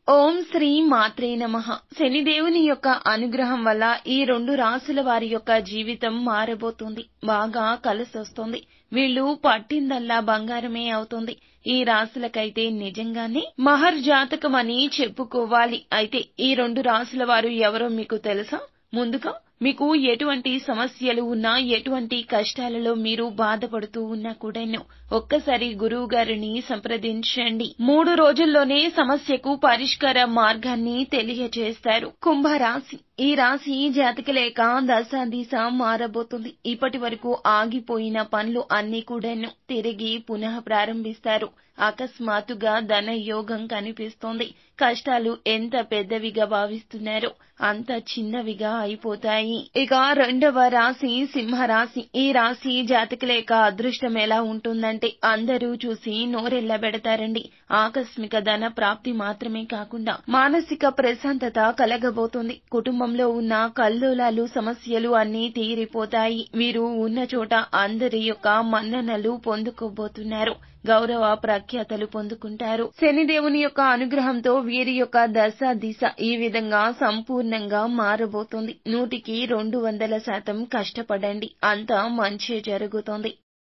ఓం శ్రీ మాత్రే నమః. శనిదేవుని యొక్క అనుగ్రహం వల్ల ఈ 2 రాసుల వారి యొక్క జీవితం మారబోతుంది. బాగా కలిసొస్తుంది. వీళ్ళు పట్టిందల్లా బంగారమే అవుతుంది. ఈ రాసులకైతే నిజంగానే మహర్ జాతకం అని చెప్పుకోవాలి. అయితే ఈ 2 రాసుల వారు ఎవరో మీకు తెలుసా? ముందుగా మీకు ఎటువంటి సమస్యలు ఉన్నా, ఎటువంటి కష్టాలలో మీరు బాధపడుతూ ఉన్నా కూడాను ఒక్కసారి గురువు గారిని సంప్రదించండి. 3 రోజుల్లోనే సమస్యకు పరిష్కార మార్గాన్ని తెలియజేస్తారు. కుంభరాశి. ఈ రాశి జాతకులేక దశ దిశ మారబోతుంది. ఇప్పటి వరకు ఆగిపోయిన పనులు అన్ని కూడాను తిరిగి పునః ప్రారంభిస్తారు. అకస్మాత్తుగా ధన యోగం కనిపిస్తోంది. కష్టాలు ఎంత పెద్దవిగా భావిస్తున్నారో అంత చిన్నవిగా అయిపోతాయి. ఇక 2వ రాశి సింహరాశి. ఈ రాశి జాతకులేక అదృష్టం ఎలా ఉంటుందంటే అందరూ చూసి నోరెళ్లబెడతారండి. ఆకస్మిక ధన ప్రాప్తి మాత్రమే కాకుండా మానసిక ప్రశాంతత కలగబోతుంది. కుటుంబంలో ఉన్న కల్లోలాలు సమస్యలు అన్నీ తీరిపోతాయి. వీరు ఉన్న చోట అందరి యొక్క మన్ననలు పొందుకోబోతున్నారు. గౌరవ ప్రఖ్యాతలు పొందుకుంటారు. శనిదేవుని యొక్క అనుగ్రహంతో వీరి యొక్క దశ దిశ ఈ విధంగా సంపూర్ణంగా మారబోతుంది. 100కి 200% కష్టపడండి, అంతా మంచి జరుగుతుంది.